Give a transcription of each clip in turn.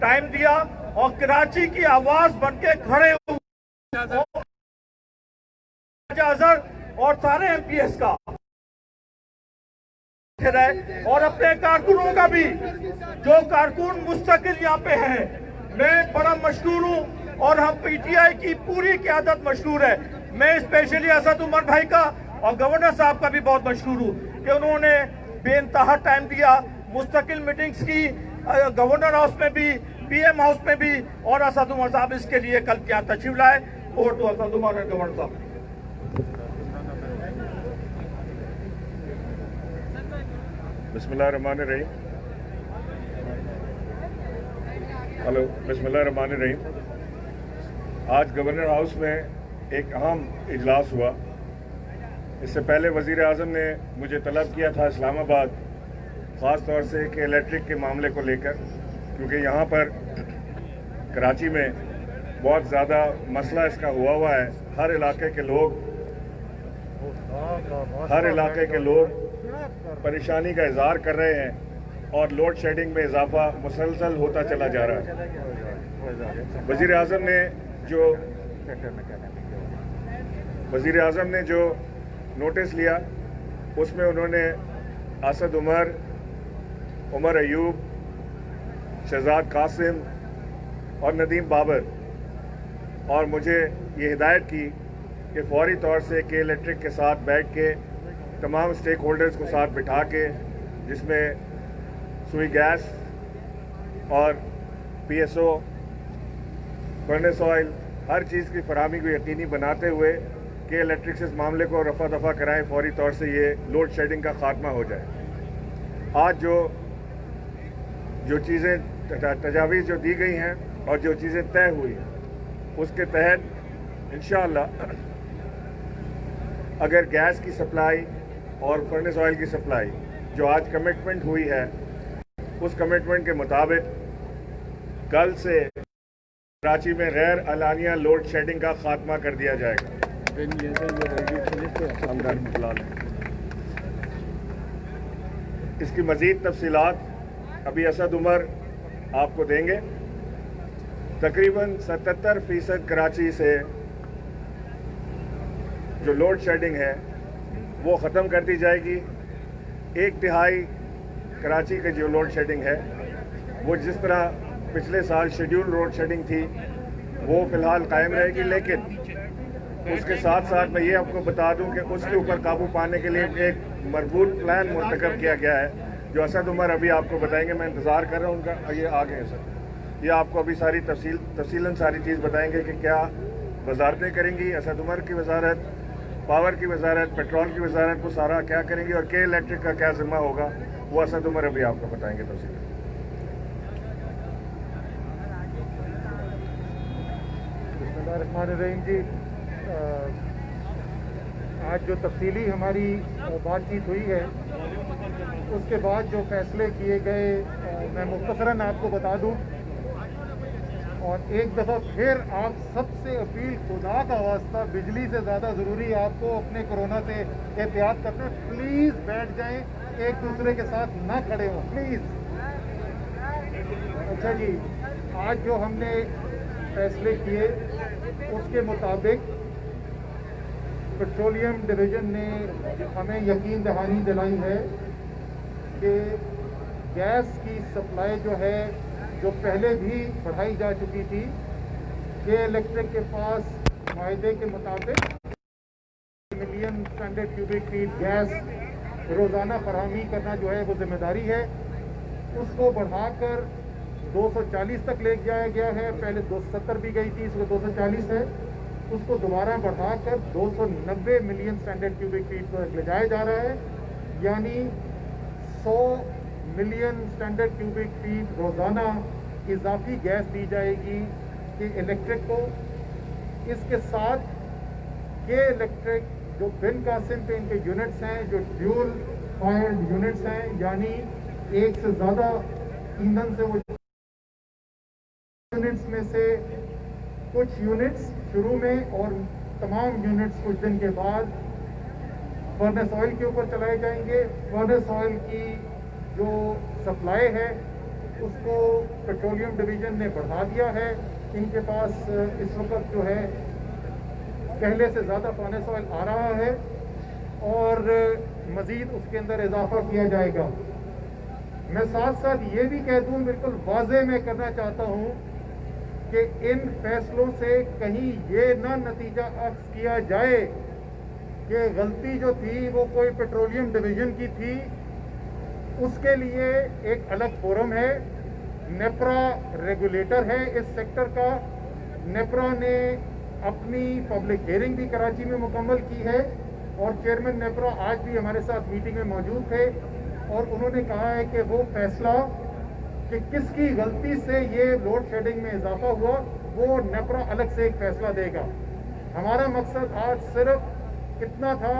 Time दिया और कराची की आवाज बनके खड़े हुए और सारे एमपीएस का और अपने कारकुनों का भी, जो कारकुन मुस्तकिल यहाँ पे हैं, मैं बड़ा मशहूर हूँ और हम पीटीआई की पूरी क़यादत मशहूर है। मैं स्पेशली असद उमर भाई का और गवर्नर साहब का भी बहुत मशहूर हूँ कि उन्होंने बेइंतहा टाइम दिया, मुस्तकिल मीटिंग्स की, गवर्नर हाउस में भी, पीएम हाउस में भी, और असद उमर साहब इसके लिए कल क्या तशरीफ लाए। और तो असद उमर और गवर्नर साहब। बिस्मिल्लाहिर्रहमानिर्रहीम। हेलो, बिस्मिल्लाहिर्रहमानिर्रहीम। आज गवर्नर हाउस में एक अहम इजलास हुआ। इससे पहले वज़ीर आज़म ने मुझे तलब किया था इस्लामाबाद, ख़ास तौर से कि इलेक्ट्रिक के मामले को लेकर, क्योंकि यहाँ पर कराची में बहुत ज़्यादा मसला इसका हुआ है। हर इलाके के लोग परेशानी का इजहार कर रहे हैं और लोड शेडिंग में इजाफा मुसलसल होता चला जा रहा है। वज़ीर आज़म ने जो नोटिस लिया उसमें उन्होंने असद उमर, उमर अयूब, शहजाद कासिम और नदीम बाबर और मुझे ये हिदायत की कि फौरी तौर से के इलेक्ट्रिक के साथ बैठ के तमाम स्टेक होल्डर्स को साथ बिठा के, जिसमें सुई गैस और पीएसओ, फर्नेस ऑयल, हर चीज़ की फराहमी को यकीनी बनाते हुए के इलेक्ट्रिक से इस मामले को रफा दफा कराएं, फौरी तौर से ये लोड शेडिंग का खात्मा हो जाए। आज जो चीज़ें तजावीज़ जो दी गई हैं और जो चीज़ें तय हुई हैं, उसके तहत इंशाअल्लाह अगर गैस की सप्लाई और फर्नेस ऑयल की सप्लाई जो आज कमिटमेंट हुई है, उस कमिटमेंट के मुताबिक कल से कराची में गैर अलानिया लोड शेडिंग का खात्मा कर दिया जाएगा। इसकी मज़ीद तफसीलात अभी असद उमर आपको देंगे। तकरीबन 77% कराची से जो लोड शेडिंग है वो ख़त्म कर दी जाएगी। 1/3 कराची की जो लोड शेडिंग है वो जिस तरह पिछले साल शेड्यूल लोड शेडिंग थी वो फ़िलहाल कायम रहेगी, लेकिन उसके साथ साथ मैं ये आपको बता दूं कि उसके ऊपर काबू पाने के लिए एक मरबूत प्लान मुंतखब किया गया है, जो असद उमर अभी आपको बताएंगे। मैं इंतज़ार कर रहा हूँ उनका, ये आ गए सर। ये आपको अभी सारी तफसीलन सारी चीज़ बताएंगे कि क्या वजारतें करेंगी असद उमर की वजारत, पावर की वजारत, पेट्रोल की वजारत, को सारा क्या करेंगी और के इलेक्ट्रिक का क्या ज़िम्मा होगा, वो असद उमर अभी आपको बताएंगे तफसील। बिस्मिल्लाहिर्रहमानिर्रहीम जी, आज जो तफसीली हमारी बातचीत हुई है उसके बाद जो फैसले किए गए मैं मुख्तसरन आपको बता दूं, और एक दफ़ा फिर आप सबसे अपील, खुदा का वास्ता, बिजली से ज़्यादा ज़रूरी आपको अपने कोरोना से एहतियात करना। प्लीज़ बैठ जाएं, एक दूसरे के साथ ना खड़े हों प्लीज़। अच्छा जी, आज जो हमने फैसले किए उसके मुताबिक पेट्रोलियम डिवीज़न ने हमें यकीन दहानी दिलाई है कि गैस की सप्लाई जो है, जो पहले भी बढ़ाई जा चुकी थी, के इलेक्ट्रिक के पास मायदे के मुताबिक million standard cubic feet gas रोज़ाना फराहमी करना जो है वो जिम्मेदारी है। उसको बढ़ाकर 240 तक ले जाया गया है। पहले 270 भी गई थी, इसको 240 है। उसको दोबारा बढ़ाकर 290 मिलियन स्टैंडर्ड क्यूबिक फीट तक ले जाया जा रहा है, यानी 100 मिलियन स्टैंडर्ड क्यूबिक फीट रोज़ाना इजाफी गैस दी जाएगी कि इलेक्ट्रिक को। इसके साथ के इलेक्ट्रिक जो बिन कासिम पे इनके यूनिट्स हैं, जो ड्यूल फायर्ड यूनिट्स हैं, यानी एक से ज़्यादा ईंधन से वो यूनिट्स में से कुछ यूनिट्स शुरू में और तमाम यूनिट्स कुछ दिन के बाद फर्नेस ऑयल के ऊपर चलाए जाएंगे। फर्नेस ऑयल की जो सप्लाई है उसको पेट्रोलियम डिवीजन ने बढ़ा दिया है। इनके पास इस वक्त जो है पहले से ज़्यादा फाइनेंस ऑयल आ रहा है और मज़ीद उसके अंदर इजाफा किया जाएगा। मैं साथ साथ ये भी कह दूँ, बिल्कुल वाज़े में करना चाहता हूँ कि इन फैसलों से कहीं ये ना नतीजा अख्ज़ किया जाए कि गलती जो थी वो कोई पेट्रोलियम डिवीजन की थी। उसके लिए एक अलग फोरम है, नेपरा रेगुलेटर है इस सेक्टर का। नेपरा ने अपनी पब्लिक हियरिंग भी कराची में मुकम्मल की है और चेयरमैन नेपरा आज भी हमारे साथ मीटिंग में मौजूद थे और उन्होंने कहा है कि वो फैसला कि किसकी गलती से ये लोड शेडिंग में इजाफा हुआ वो नेपरा अलग से एक फैसला देगा। हमारा मकसद आज सिर्फ इतना था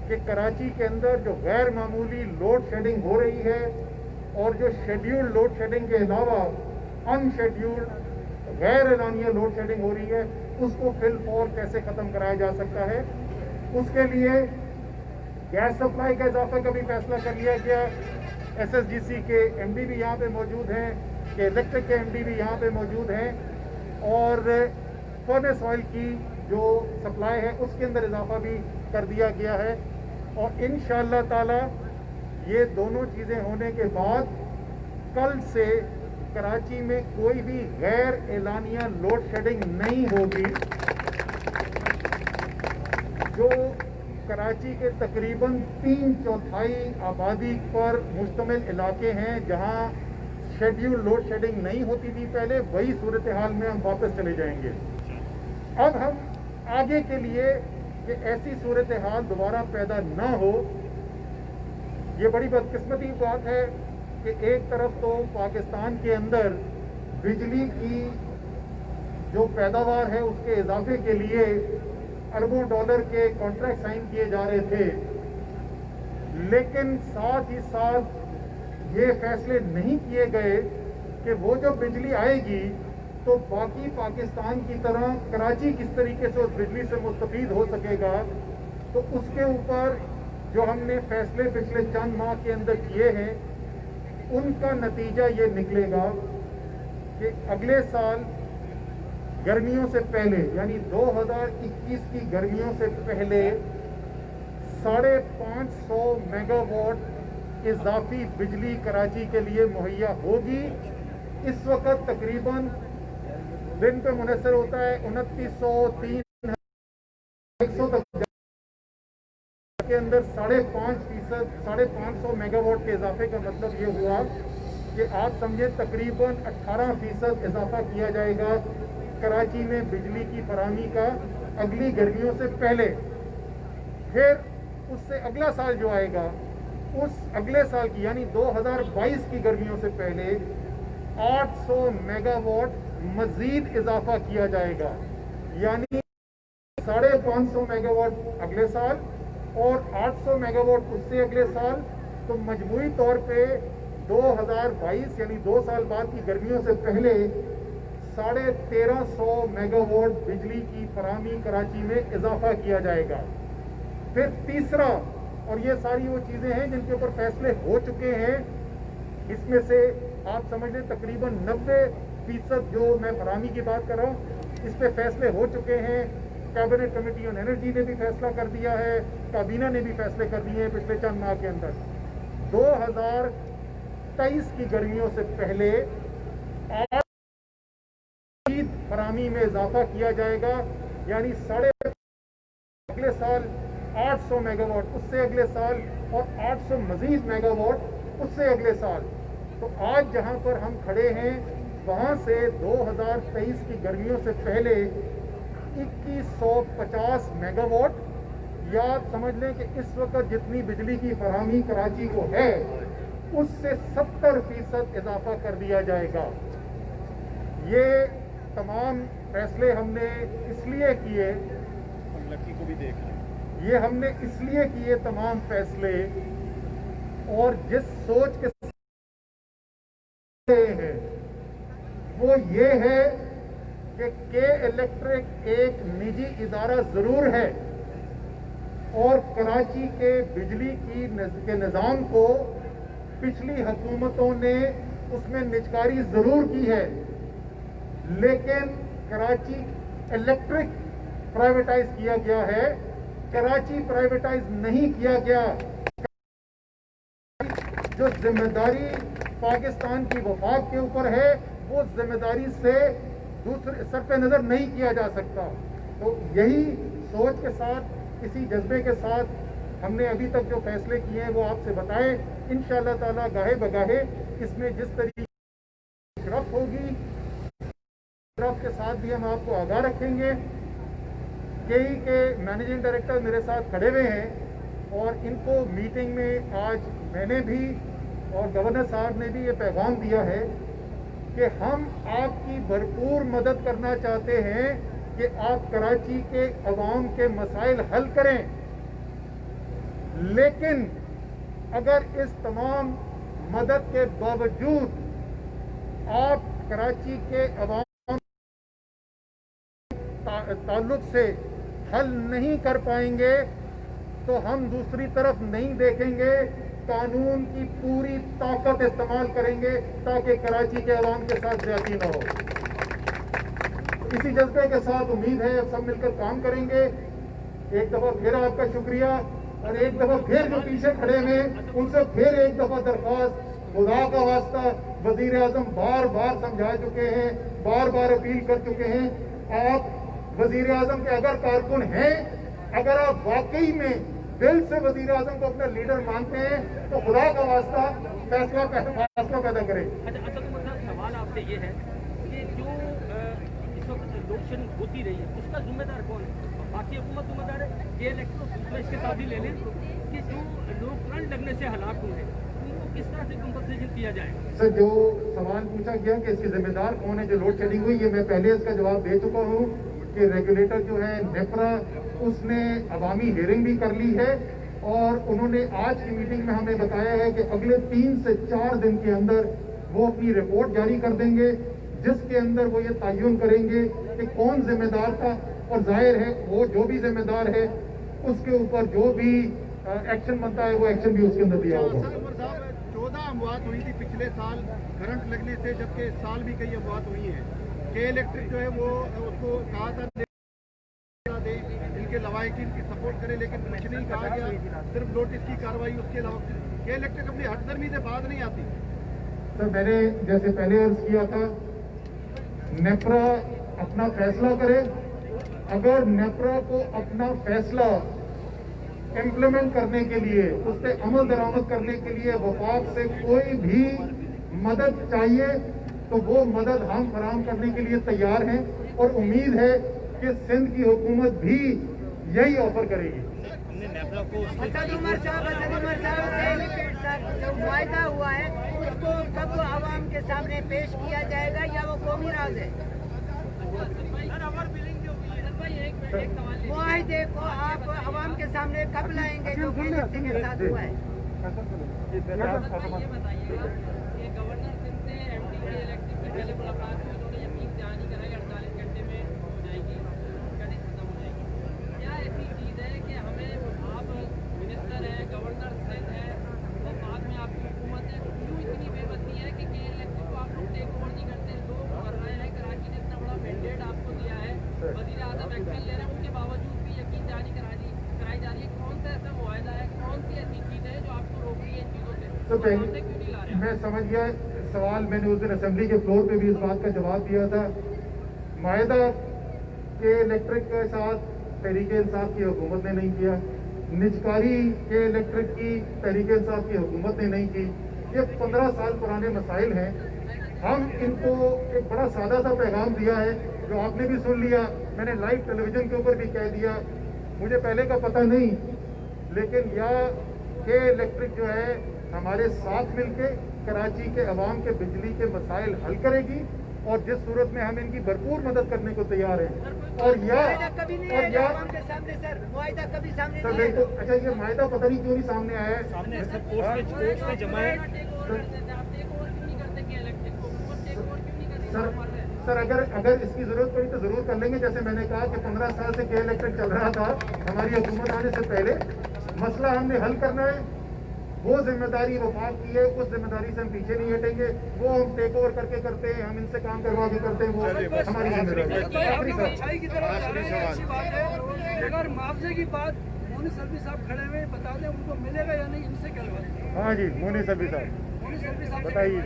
कि कराची के अंदर जो गैर मामूली लोड शेडिंग हो रही है और जो शेड्यूल्ड लोड शेडिंग के अलावा अनशेड्यूल्ड गैर एलानिया लोड शेडिंग हो रही है उसको फिल फॉर कैसे ख़त्म कराया जा सकता है। उसके लिए गैस सप्लाई का इजाफा का भी फैसला कर लिया गया। SSGC के MD भी यहाँ पे मौजूद हैं, के इलेक्ट्रिक के MD भी यहाँ पे मौजूद हैं और फर्नेस ऑयल की जो सप्लाई है उसके अंदर इजाफा भी कर दिया गया है। और इंशाअल्लाह ताला ये दोनों चीज़ें होने के बाद कल से कराची में कोई भी गैर एलानिया लोड शेडिंग नहीं होगी। जो कराची के तकरीबन 3/4 आबादी पर मुश्तमिल इलाके हैं जहां शेड्यूल लोड शेडिंग नहीं होती थी पहले, वही सूरत हाल में हम वापस चले जाएंगे। अब हम आगे के लिए कि ऐसी सूरत हाल दोबारा पैदा ना हो, ये बड़ी बदकिस्मती की बात है कि एक तरफ तो पाकिस्तान के अंदर बिजली की जो पैदावार है उसके इजाफे के लिए अरबों डॉलर के कॉन्ट्रैक्ट साइन किए जा रहे थे, लेकिन साथ ही साथ ये फैसले नहीं किए गए कि वो जब बिजली आएगी तो बाकी पाकिस्तान की तरह कराची किस तरीके से उस बिजली से मुस्तफीद हो सकेगा। तो उसके ऊपर जो हमने फैसले पिछले चंद माह के अंदर किए हैं उनका नतीजा ये निकलेगा कि अगले साल गर्मियों से पहले यानी 2021 की गर्मियों से पहले 550 मेगावाट इजाफी बिजली कराची के लिए मुहैया होगी। इस वक्त तकरीबन दिन पे मुनसर होता है 2903 तक के अंदर 5.5% मेगावाट के इजाफे का मतलब ये हुआ कि आप समझे तकरीबन 18% इजाफा किया जाएगा कराची में बिजली की फराहमी का अगली गर्मियों से पहले। फिर उससे अगला साल जो आएगा उस अगले साल की यानी 2022 की गर्मियों से पहले 800 मेगावाट मजीद इजाफा किया जाएगा, यानी 550 मेगावाट अगले साल और 800 मेगावाट उससे अगले साल। तो मजमूई तौर पे 2022 यानी 2 साल बाद की गर्मियों से पहले 1350 मेगावाट बिजली की फराहमी कराची में इजाफा किया जाएगा। फिर तीसरा, और ये सारी वो चीज़ें हैं जिनके ऊपर फैसले हो चुके हैं, इसमें से आप समझ लें तकरीबन 90% जो मैं फराहमी की बात कर रहा हूँ इस पे फैसले हो चुके हैं। कैबिनेट कमेटी ऑन एनर्जी ने भी फैसला कर दिया है, काबीना ने भी फैसले कर दिए हैं पिछले चंद माह के अंदर। 2023 की गर्मियों से पहले फराहमी में इजाफा किया जाएगा, यानी अगले साल 800 मेगावाट, उससे अगले साल और 800 मजीद मेगावाट उससे अगले साल। तो आज जहां पर हम खड़े हैं वहां से 2023 की गर्मियों से पहले 2150 मेगावाट, या समझ लें कि इस वक्त जितनी बिजली की फराहमी कराची को है उससे 70% इजाफा कर दिया जाएगा। ये तमाम फैसले हमने इसलिए किए, लकी को भी देख लें, ये हमने इसलिए किए तमाम फैसले, और जिस सोच के हैं वो ये है कि के इलेक्ट्रिक एक निजी इदारा जरूर है और कराची के बिजली के निज़ाम को पिछली हुकूमतों ने उसमें निजकारी जरूर की है, लेकिन कराची इलेक्ट्रिक प्राइवेटाइज किया गया है, कराची प्राइवेटाइज नहीं किया गया। जो जिम्मेदारी पाकिस्तान की वफाक के ऊपर है, वो जिम्मेदारी से दूसरे सर पे नजर नहीं किया जा सकता। तो यही सोच के साथ, इसी जज्बे के साथ हमने अभी तक जो फैसले किए हैं वो आपसे बताएं। इंशाअल्लाह ताला गाहे बगाहे इसमें जिस तरीके की शरफ होगी, शरफ के साथ भी हम आपको आगाह रखेंगे। केई के मैनेजिंग डायरेक्टर मेरे साथ खड़े हुए हैं और इनको मीटिंग में आज मैंने भी और गवर्नर साहब ने भी ये पैगाम दिया है कि हम आपकी भरपूर मदद करना चाहते हैं कि आप कराची के अवाम के मसाइल हल करें, लेकिन अगर इस तमाम मदद के बावजूद आप कराची के अवाम ताल्लुक से हल नहीं कर पाएंगे तो हम दूसरी तरफ नहीं देखेंगे, कानून की पूरी ताकत इस्तेमाल करेंगे ताकि कराची के अवाम के साथ ज्यादती न हो। इसी जज्बे के साथ उम्मीद है अब सब मिलकर काम करेंगे। एक दफा फिर आपका शुक्रिया और एक दफा फिर जो पीछे खड़े हैं उनसे फिर एक दफा दरख्वास्त, खुदा का वास्ता, वजीर आजम बार बार समझा चुके हैं, बार बार अपील कर चुके हैं, आप वजीर आजम के अगर कारकुन हैं, अगर आप वाकई में दिल से वजीर आजम को अपना लीडर मानते हैं तो खुदा का वास्ता फैसला पैदा करें। अच्छा, सवाल आपसे ये है कि जो इस वक्त लोडशेडिंग होती रही है उसका जिम्मेदार कौन है? बाकी हुकूमत जिम्मेदार है, ये इलेक्ट्रो इसके साथ ही ले लें कि जो लोग करंट लगने से हलाक हुए हैं उनको किस तरह से कंपनसेशन किया जाएगा? सर, जो सवाल पूछा गया कि इसके जिम्मेदार कौन है जो लोड शेडिंग हुई, ये मैं पहले इसका जवाब दे चुका हूँ कि रेगुलेटर जो है नेपरा, उसने अवामी हियरिंग भी कर ली है और उन्होंने आज की मीटिंग में हमें बताया है कि अगले 3 से 4 दिन के अंदर वो अपनी रिपोर्ट जारी कर देंगे, जिसके अंदर वो ये तयन करेंगे कि कौन जिम्मेदार था, और जाहिर है वो जो भी जिम्मेदार है उसके ऊपर जो भी एक्शन बनता है वो एक्शन भी उसके अंदर दिया होगा। 14 अमवात हुई थी पिछले साल करंट लगने से, जबकि इस साल भी कई अमवात हुई हैं। के इलेक्ट्रिक जो है वो उसको कहा था दे, इनके लवाहिकीन की सपोर्ट करे, लेकिन कुछ नहीं कहा गया, सिर्फ नोटिस की कार्रवाई। उसके अलावा के इलेक्ट्रिक अपनी हटदर्मी से बात नहीं आती। सर, मैंने जैसे पहले अर्ज किया था, नेपरा अपना फैसला करे। अगर नेपरा को अपना फैसला इम्प्लीमेंट करने के लिए, उस पर अमल दरामद करने के लिए वफाक से कोई भी मदद चाहिए तो वो मदद हम फराहम करने के लिए तैयार हैं और उम्मीद है कि सिंध की हुकूमत भी यही ऑफर करेगी। असद उमर साहब जो वायदा हुआ है उसको कब आवाम के सामने पेश किया जाएगा या वो कौमी राज है? मुआहदे को आप आवाम के सामने कब लाएंगे जो के साथ हुआ है? ये गवर्नर सिंध से एमडी के इलेक्ट्रिक की पहले मुलाकात में उन्होंने यकीन दहानी कराई 48 घंटे में हो जाएगी, कड़ी खत्म हो जाएगी। क्या ऐसी चीज़ है कि हमें आप मिनिस्टर हैं, गवर्नर सिंध है और बाद में आपकी हुकूमत है, क्यों इतनी बेबसी है कि इलेक्ट्रिक को आप लोग टेक ओवर नहीं करते? लोग मर रहे हैं, कराची ने इतना बड़ा मैंडेट आपको दिया है, वज़ीर आज़म एक्शन ले रहे हैं, उनके बावजूद भी यकीन दहानी कराई जा रही है। कौन सा ऐसा मुआहदा है, कौन सी ऐसी चीज़ है जो आपको रोक रही है इन चीज़ों से? तो मैं समझ गया सवाल। मैंने उस दिन असेंबली के फ्लोर पे भी इस बात का जवाब दिया था। मुआहदा के इलेक्ट्रिक के साथ तहरीके इंसाफ की हुकूमत ने नहीं किया, निजकारी के इलेक्ट्रिक की तहरीके इंसाफ की हुकूमत ने नहीं की। ये 15 साल पुराने मसाइल हैं। हम इनको एक बड़ा सादा सा पैगाम दिया है जो आपने भी सुन लिया, मैंने लाइव टेलीविजन के ऊपर भी कह दिया। मुझे पहले का पता नहीं, लेकिन या के इलेक्ट्रिक जो है हमारे साथ मिलके कराची के अवाम के बिजली के मसाइल हल करेगी और जिस सूरत में हम इनकी भरपूर मदद करने को तैयार हैं। और या कभी नहीं आएगा आवाम के सामने सर, मुआहदा कभी सामने सर, नहीं आएगा। देखो, अच्छा, ये मुआहदा पता नहीं क्यों नहीं सामने आया है। सामने सब कोर्ट में जमा है। सर, अगर इसकी जरूरत पड़ी तो जरूर कर लेंगे। जैसे मैंने कहा कि 15 साल से के इलेक्ट्रिक चल रहा था हमारी हुकूमत आने से पहले। मसला हमने हल करना है, वो जिम्मेदारी वफाक की है, उस जिम्मेदारी से हम पीछे नहीं हटेंगे। वो हम टेक ओवर करके करते हैं, हम इनसे काम करवा के करते हैं, वो हमारी जिम्मेदारी है। अच्छाई की तरफ जा रहे हैं, अच्छी बात है। अगर मुआवजे की बात मोनी सर्वी साहब खड़े हुए बता दें उनको मिलेगा या नहीं, इनसे करवाएं। हाँ जी, मोनी सर्वी साहब मोनी सर्वी साहब बताइए।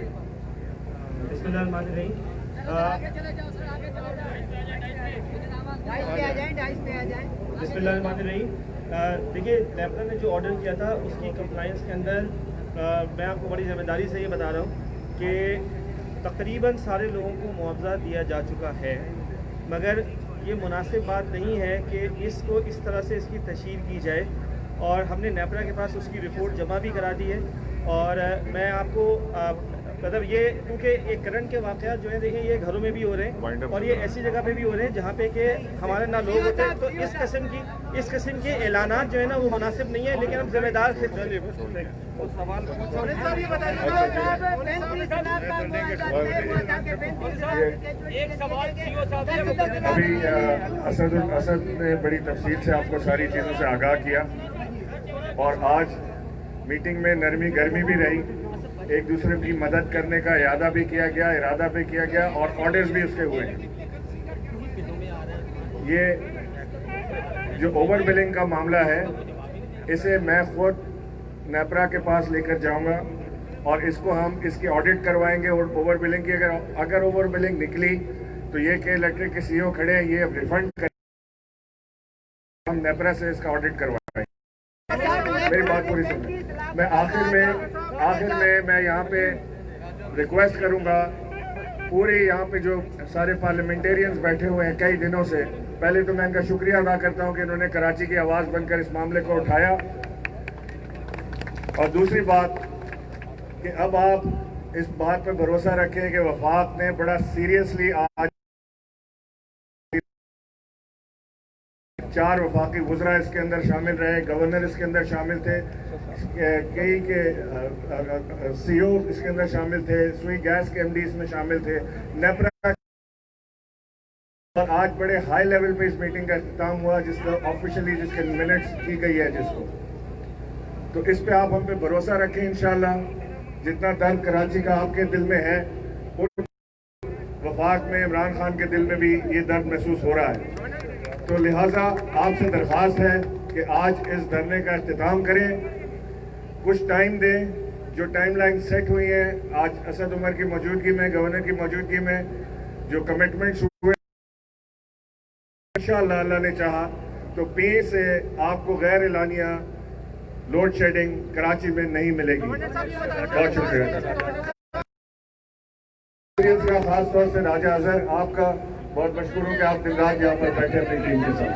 डाइस पे आ जाए। देखिए, नेपरा ने जो ऑर्डर किया था उसकी कंप्लायंस के अंदर मैं आपको बड़ी ज़िम्मेदारी से ये बता रहा हूँ कि तकरीबन सारे लोगों को मुआवजा दिया जा चुका है, मगर ये मुनासिब बात नहीं है कि इसको इस तरह से इसकी तशहीर की जाए। और हमने नेपरा के पास उसकी रिपोर्ट जमा भी करा दी है। और मैं आपको मतलब ये, क्योंकि ये करंट के वाक़यात जो है देखिए ये घरों में भी हो रहे हैं और ये ऐसी जगह पे भी हो रहे हैं जहाँ पे कि हमारे ना लोग होते हैं। तो इस किस्म के ऐलानात जो है ना वो मुनासिब नहीं है, लेकिन हम जिम्मेदार थे। अभी असद ने बड़ी तफसील से आपको सारी चीज़ों से आगाह किया और आज मीटिंग में नरमी गर्मी भी रही, एक दूसरे की मदद करने का इरादा भी किया गया और ऑर्डर्स भी उसके हुए। ये जो ओवर बिलिंग का मामला है इसे मैं खुद नेपरा के पास लेकर जाऊंगा और इसको हम इसकी ऑडिट करवाएंगे। और ओवर बिलिंग की अगर ओवर बिलिंग निकली तो ये के इलेक्ट्रिक के सीईओ खड़े हैं, ये रिफंड करें, हम नेपरा से इसका ऑडिट करवाएंगे। मेरी बात पूरी सुनिए। मैं आखिर में मैं यहाँ पे रिक्वेस्ट करूँगा पूरे यहाँ पे जो सारे पार्लियामेंटेरियंस बैठे हुए हैं कई दिनों से, पहले तो मैं इनका शुक्रिया अदा करता हूँ कि इन्होंने कराची की आवाज़ बनकर इस मामले को उठाया। और दूसरी बात कि अब आप इस बात पर भरोसा रखें कि वफाक ने बड़ा सीरियसली आज 4 वफाकी वुज़रा इसके अंदर शामिल रहे, गवर्नर इसके अंदर शामिल थे, कई के सीईओ इसके अंदर शामिल थे, सुई गैस के एमडी इसमें शामिल थे, नेपरा। और आज बड़े हाई लेवल पे इस मीटिंग का इख्तिताम हुआ जिसका ऑफिशियली जिसके मिनट्स की गई है जिसको, तो इस पे आप हम पे भरोसा रखें। इंशाल्लाह जितना दर्द कराची का आपके दिल में है वफाक में इमरान खान के दिल में भी ये दर्द महसूस हो रहा है। तो लिहाजा आपसे दरख्वास्त है कि आज इस धरने का इख्तिताम करें, कुछ टाइम दें। जो टाइमलाइन सेट हुई है आज असद उमर की मौजूदगी में, गवर्नर की मौजूदगी में जो कमिटमेंट्स हुए, इंशाअल्लाह अल्लाह ने चाहा तो पी से आपको गैर एलानिया लोड शेडिंग कराची में नहीं मिलेगी। बहुत शुक्रिया। खास तौर से राजा अजहर आपका बहुत मशहूर हूँ कि आप दिन रात यहाँ पर बैठे अपनी टीम के साथ।